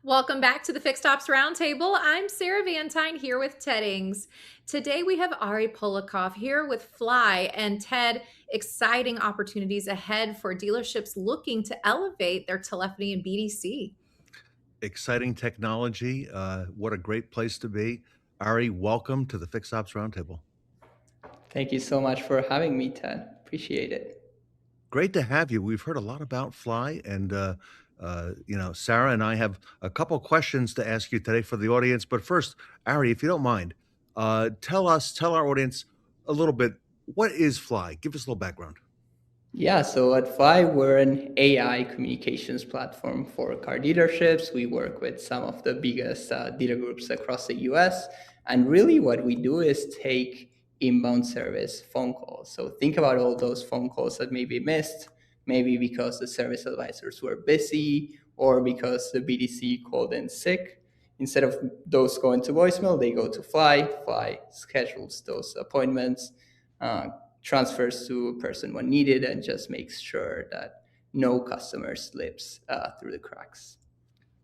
Welcome back to the Fixed Ops Roundtable. I'm Sarah Vantine here with Ted Ings. Today we have AriPolakof here with Flai and Ted. Exciting opportunities ahead for dealerships looking to elevate their telephony and BDC. Exciting technology. What a great place to be. Ari, welcome to the Fixed Ops Roundtable. Thank you so much for having me, Ted. Appreciate it. Great to have you. We've heard a lot about Fly, and Sarah and I have a couple questions to ask you today for the audience. But first, Ari, if you don't mind, tell our audience a little bit. What is Fly? Give us a little background. Yeah, so at Flai, we're an AI communications platform for car dealerships. We work with some of the biggest dealer groups across the US. And really, what we do is take inbound service phone calls. So think about all those phone calls that may be missed, maybe because the service advisors were busy or because the BDC called in sick. Instead of those going to voicemail, they go to Flai. Flai schedules those appointments. Transfers to a person when needed, and just makes sure that no customer slips through the cracks.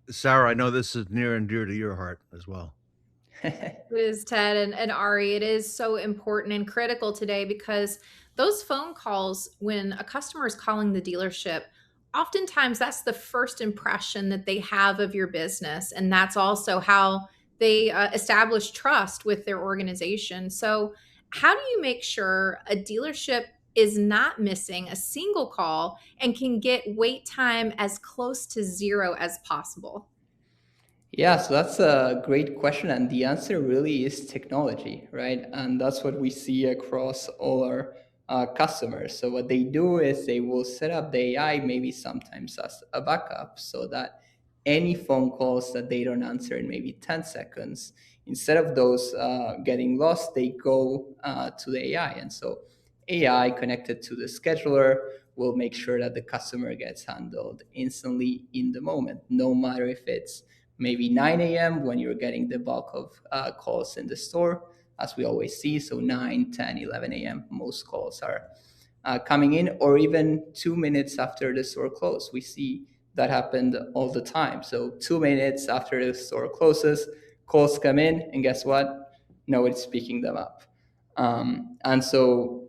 Sarah, I know this is near and dear to your heart as well. It is, Ted and Ari. It is so important and critical today because those phone calls, when a customer is calling the dealership, oftentimes that's the first impression that they have of your business. And that's also how they establish trust with their organization. So, how do you make sure a dealership is not missing a single call and can get wait time as close to zero as possible? Yeah, so that's a great question. And the answer really is technology, right? And that's what we see across all our customers. So, what they do is they will set up the AI maybe sometimes as a backup so that any phone calls that they don't answer in maybe 10 seconds, instead of those getting lost, they go to the AI. And so, AI connected to the scheduler will make sure that the customer gets handled instantly in the moment, no matter if it's maybe 9 a.m. when you're getting the bulk of calls in the store, as we always see. So 9, 10, 11 a.m., most calls are coming in, or even 2 minutes after the store closes. We see that happened all the time. So 2 minutes after the store closes, calls come in, and guess what? Nobody's picking them up. And so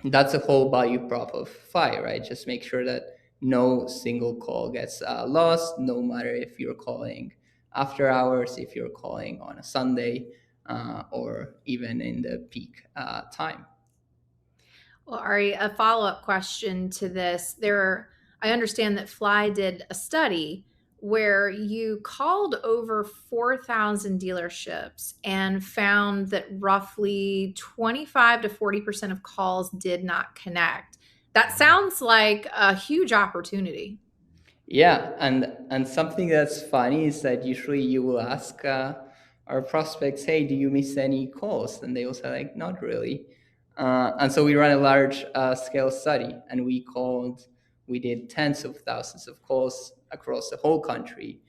that's the whole value prop of Flai, right? Just make sure that no single call gets lost, no matter if you're calling after hours, if you're calling on a Sunday, or even in the peak time. Well, Ari, a follow-up question to this. I understand that Fly did a study where you called over 4,000 dealerships and found that roughly 25 to 40% of calls did not connect. That sounds like a huge opportunity. Yeah, and something that's funny is that usually you will ask our prospects, "Hey, do you miss any calls?" And they will say, like, "Not really." And so we ran a large scale study, and we did tens of thousands of calls across the whole country,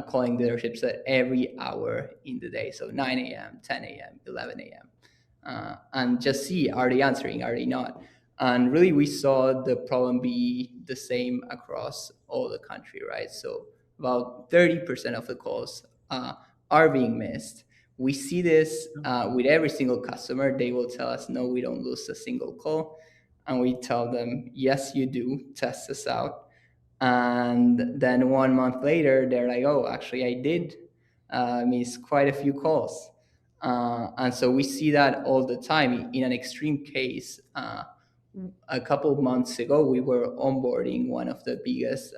calling dealerships at every hour in the day, so 9 a.m., 10 a.m., 11 a.m., and just see, are they answering, are they not? And really, we saw the problem be the same across all the country, right? So about 30% of the calls are being missed. We see this with every single customer. They will tell us, no, we don't lose a single call. And we tell them, yes, you do. Test us out. And then 1 month later, they're like, oh, actually, I did miss quite a few calls. And so we see that all the time. In an extreme case, a couple of months ago, we were onboarding one of the biggest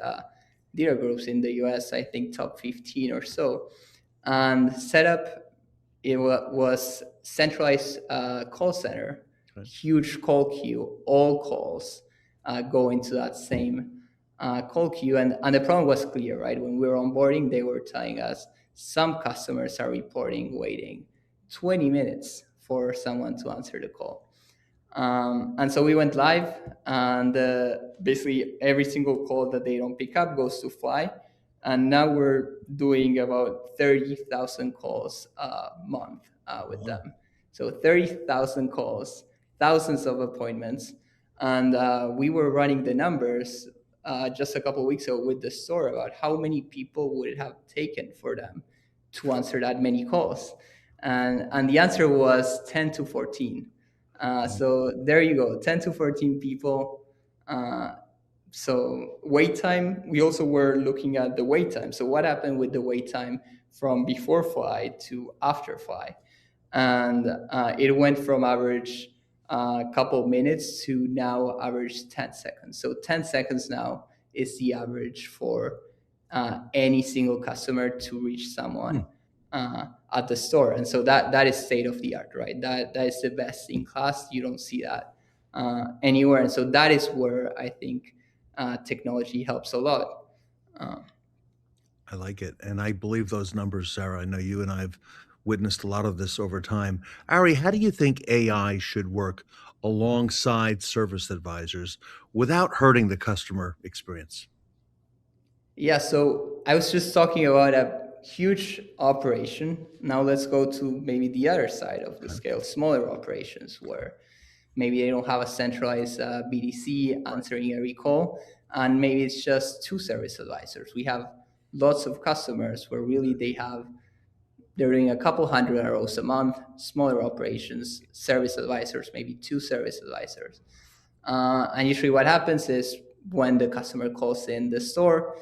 dealer groups in the US, I think top 15 or so. And setup, it was centralized call center, Right. huge call queue, all calls go into that same call queue. And the problem was clear, right? When we were onboarding, they were telling us some customers are reporting waiting 20 minutes for someone to answer the call. And so we went live, and basically every single call that they don't pick up goes to Flai. And now we're doing about 30,000 calls a month with Wow. them. So 30,000 calls, thousands of appointments. And we were running the numbers just a couple of weeks ago with the store about how many people would it have taken for them to answer that many calls, and the answer was 10 to 14. So there you go, 10 to 14 people. So wait time, we also were looking at the wait time. So what happened with the wait time from before Flai to after Flai? And it went from average a couple minutes to now average 10 seconds. So 10 seconds now is the average for any single customer to reach someone at the store. And so that is state of the art, right? That is the best in class. You don't see that anywhere. And so that is where I think technology helps a lot. Uh, I like it, and I believe those numbers, Sarah. I know you and I have witnessed a lot of this over time. Ari, how do you think AI should work alongside service advisors without hurting the customer experience? Yeah, so I was just talking about a huge operation. Now let's go to maybe the other side of the Okay. scale, smaller operations where maybe they don't have a centralized BDC Right. answering every call, and maybe it's just two service advisors. We have lots of customers where really they're doing a couple hundred arrows a month, smaller operations, service advisors, maybe two service advisors. And usually what happens is when the customer calls in the store,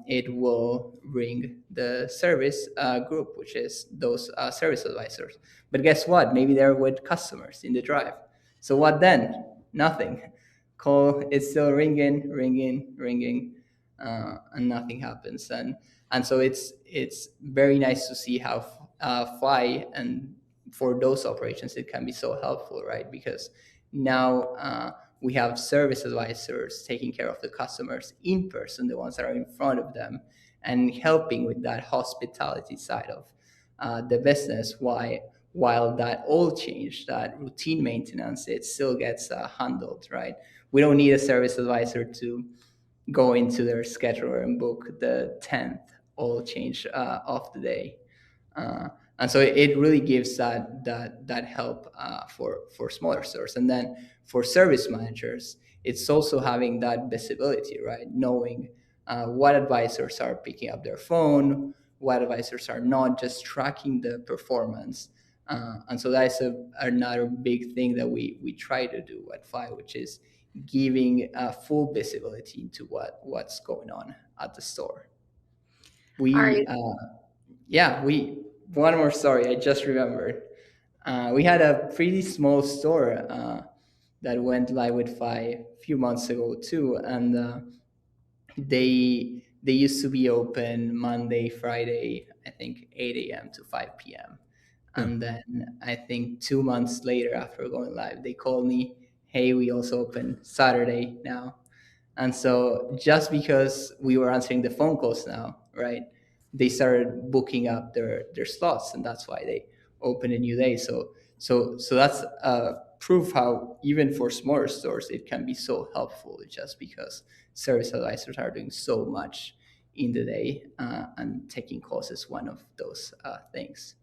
it will ring the service group, which is those service advisors. But guess what? Maybe they're with customers in the drive. So what then? Nothing. Call is still ringing, ringing, ringing, and nothing happens. And so it's very nice to see how Flai, and for those operations it can be so helpful, right? Because now we have service advisors taking care of the customers in person, the ones that are in front of them, and helping with that hospitality side of the business. While that oil change, that routine maintenance, it still gets handled, right? We don't need a service advisor to go into their scheduler and book the 10th oil change of the day. Uh, and so it really gives that help for smaller stores. And then for service managers, it's also having that visibility, right? Knowing what advisors are picking up their phone, what advisors are not, just tracking the performance. And so that's another big thing that we try to do at Flai, which is giving full visibility into what's going on at the store. All We right. yeah, we one more story I just remembered. We had a pretty small store that went live with Fi a few months ago too, and they used to be open Monday, Friday, I think 8 a.m. to 5 p.m. Yeah. And then I think 2 months later, after going live, they called me, "Hey, we also open Saturday now." And so just because we were answering the phone calls now, right, they started booking up their slots, and that's why they open a new day. So that's proof how even for smaller stores it can be so helpful, just because service advisors are doing so much in the day, and taking calls is one of those things.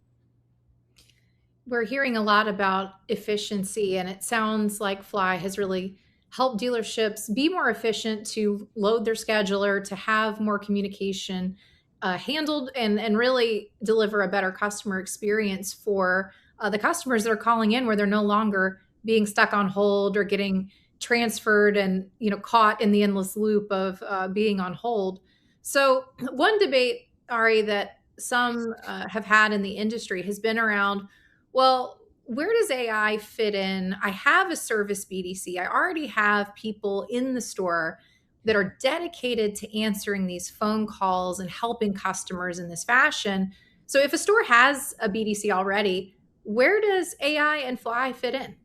We're hearing a lot about efficiency, and it sounds like Fly has really helped dealerships be more efficient to load their scheduler, to have more communication handled, and really deliver a better customer experience for the customers that are calling in, where they're no longer being stuck on hold or getting transferred and caught in the endless loop of being on hold. So one debate, Ari, that some have had in the industry has been around, well, where does AI fit in? I have a service BDC. I already have people in the store that are dedicated to answering these phone calls and helping customers in this fashion. So if a store has a BDC already, where does AI and Fly fit in?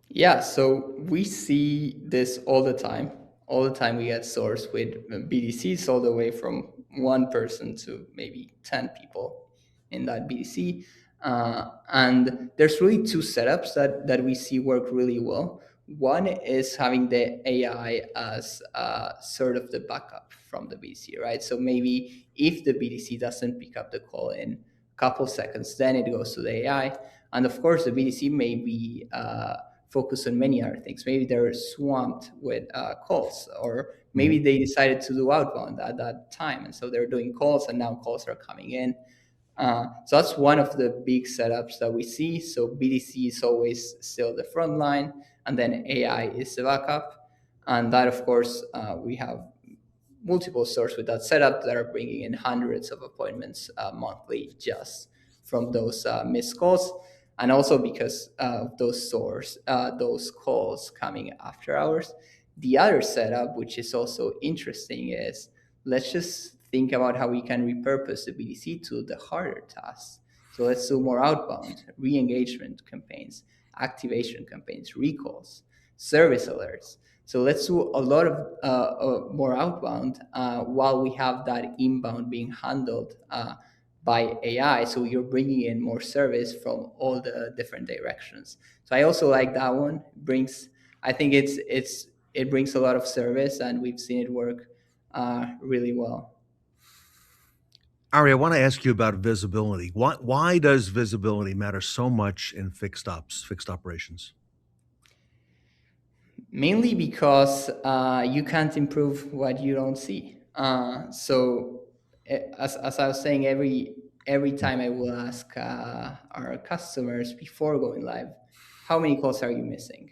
Yeah, so we see this all the time. All the time we get stores with BDCs all the way from one person to maybe 10 people in that BDC. And there's really two setups that we see work really well. One is having the AI as sort of the backup from the BDC, right? So maybe if the BDC doesn't pick up the call in a couple seconds, then it goes to the AI. And of course, the BDC may be focus on many other things. Maybe they're swamped with calls, or maybe Mhm. they decided to do outbound at that time, and so they're doing calls, and now calls are coming in. So that's one of the big setups that we see. So BDC is always still the front line, and then AI is the backup. And that, of course, we have multiple stores with that setup that are bringing in hundreds of appointments monthly just from those missed calls. And also because of those stores, those calls coming after hours. The other setup, which is also interesting, is let's just think about how we can repurpose the BDC to the harder tasks. So let's do more outbound, re engagement campaigns, activation campaigns, recalls, service alerts. So let's do a lot of more outbound while we have that inbound being handled by AI. So you're bringing in more service from all the different directions. So I also like that one. I think it brings a lot of service, and we've seen it work really well. Ari, I want to ask you about visibility. Why does visibility matter so much in fixed operations? Mainly because you can't improve what you don't see. As I was saying, every time I will ask our customers before going live, how many calls are you missing?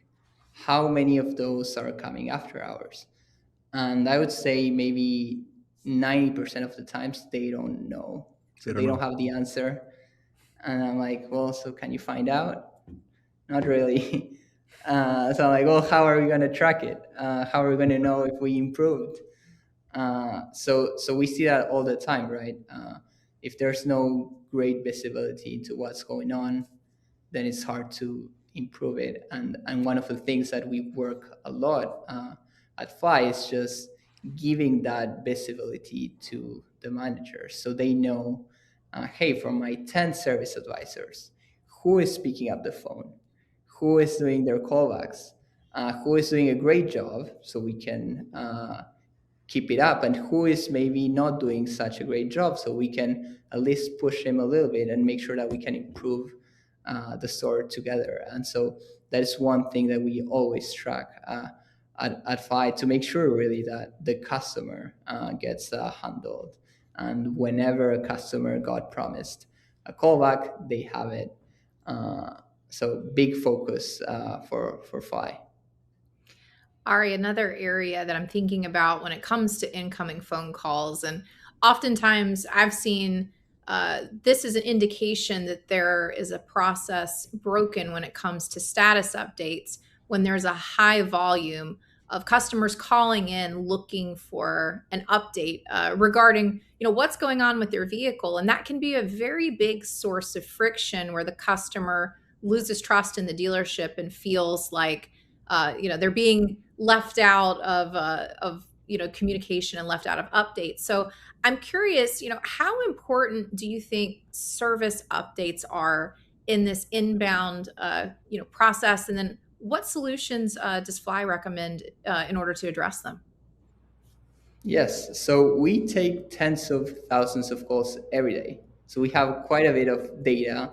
How many of those are coming after hours? And I would say maybe 90% of the times they don't know. They So don't they don't know. have the answer. And I'm like, well, so can you find out? Not really. So I'm like, well, how are we going to track it? How are we going to know if we improved? So we see that all the time, right? If there's no great visibility into what's going on, then it's hard to improve it. And one of the things that we work a lot at Flai is just giving that visibility to the managers, so they know, hey, from my 10 service advisors, who is picking up the phone, who is doing their callbacks, who is doing a great job, so we can keep it up, and who is maybe not doing such a great job, so we can at least push him a little bit and make sure that we can improve the store together. And so that is one thing that we always track at Fi, to make sure really that the customer gets handled. And whenever a customer got promised a callback, they have it. Uh, so big focus for Fi. Ari, another area that I'm thinking about when it comes to incoming phone calls, and oftentimes I've seen this is an indication that there is a process broken when it comes to status updates when there's a high volume of customers calling in looking for an update regarding what's going on with their vehicle, and that can be a very big source of friction where the customer loses trust in the dealership and feels like they're being left out of communication and left out of updates. So I'm curious, how important do you think service updates are in this inbound process, and then what solutions does Fly recommend in order to address them? Yes, so we take tens of thousands of calls every day. So we have quite a bit of data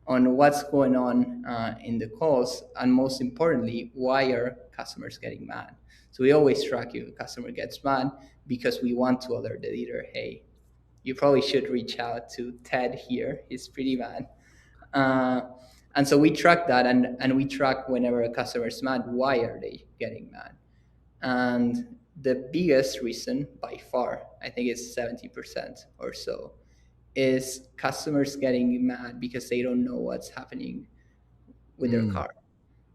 on what's going on in the calls, and most importantly, why are customers getting mad? So we always track if a customer gets mad, because we want to alert the leader, hey, you probably should reach out to Ted here. He's pretty mad. Uh, and so we track that, and we track whenever a customer is mad, why are they getting mad? And the biggest reason by far, I think it's 70% or so, is customers getting mad because they don't know what's happening with their Mm. car.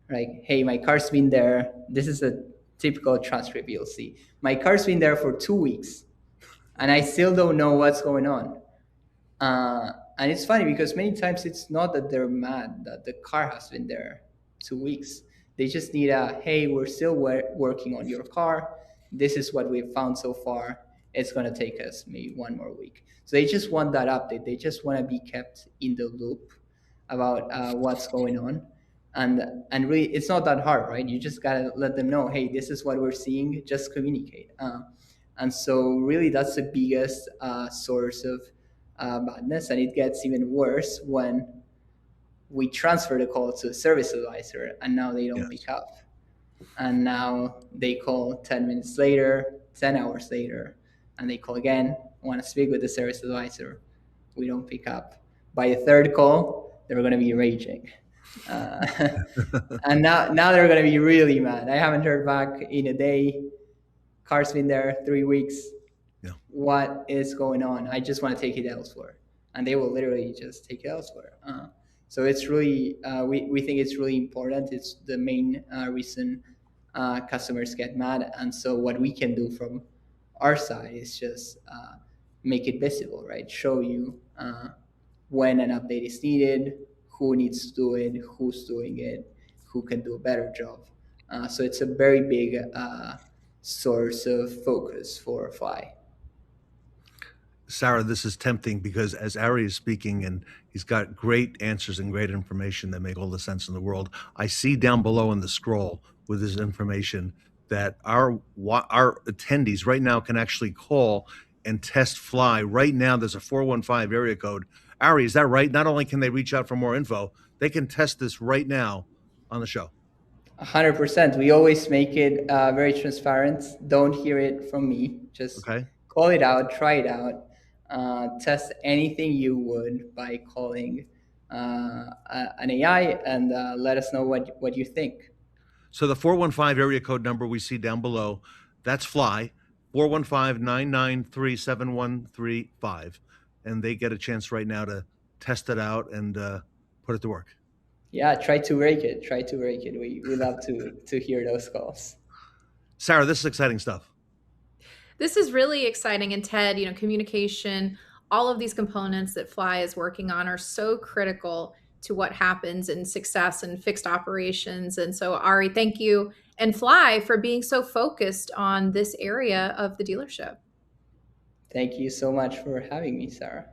Like, hey, my car's been there. This is a typical transcript you'll see. My car's been there for 2 weeks, and I still don't know what's going on. And it's funny because many times it's not that they're mad that the car has been there 2 weeks. They just need a, hey, we're still working on your car. This is what we've found so far. It's going to take us maybe one more week. So they just want that update. They just want to be kept in the loop about what's going on. And really, it's not that hard, right? You just got to let them know, hey, this is what we're seeing. Just communicate. And so really, that's the biggest source of madness, and it gets even worse we transfer the call to a service advisor, and now they don't Yes. pick up. And now they call 10 minutes later, 10 hours later, and they call again, want to speak with the service advisor. We don't pick up. By the third call, they're going to be raging. Uh, and now they're going to be really mad. I haven't heard back in a day. Car's been there 3 weeks. Yeah. What is going on? I just want to take it elsewhere. And they will literally just take it elsewhere. So it's really, we think it's really important. It's the main reason customers get mad. And so what we can do from our side is just make it visible, right? Show you when an update is needed, who needs to do it, who's doing it, who can do a better job. So it's a very big source of focus for Flai. Sarah, this is tempting because as Ari is speaking and he's got great answers and great information that make all the sense in the world, I see down below in the scroll with this information that our attendees right now can actually call and test Flai. Right now, there's a 415 area code. Ari, is that right? Not only can they reach out for more info, they can test this right now on the show. 100%. We always make it very transparent. Don't hear it from me. Just call it out, try it out. Test anything you would by calling an AI and let us know what you think. So the 415 area code number we see down below, that's Flai, 415-993-7135. And they get a chance right now to test it out and put it to work. Yeah, try to rake it. Try to rake it. We love to hear those calls. Sarah, this is exciting stuff. This is really exciting. And Ted, communication, all of these components that Flai is working on are so critical to what happens in success and fixed operations. And so, Ari, thank you, and Flai for being so focused on this area of the dealership. Thank you so much for having me, Sarah.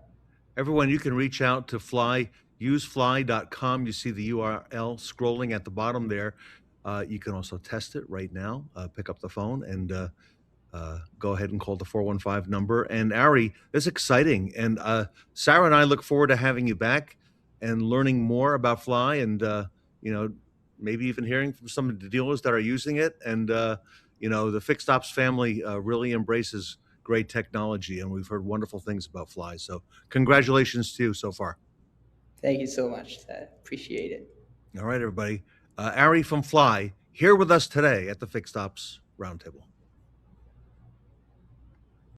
Everyone, you can reach out to Flai. Use Flai.com. You see the URL scrolling at the bottom there. You can also test it right now. Pick up the phone and go ahead and call the 415 number. And Ari, it's exciting. And Sarah and I look forward to having you back and learning more about Flai and, maybe even hearing from some of the dealers that are using it. And, the Fixed Ops family really embraces great technology. And we've heard wonderful things about Flai. So congratulations to you so far. Thank you so much, Ted. Appreciate it. All right, everybody. Ari from Flai here with us today at the Fixed Ops Roundtable.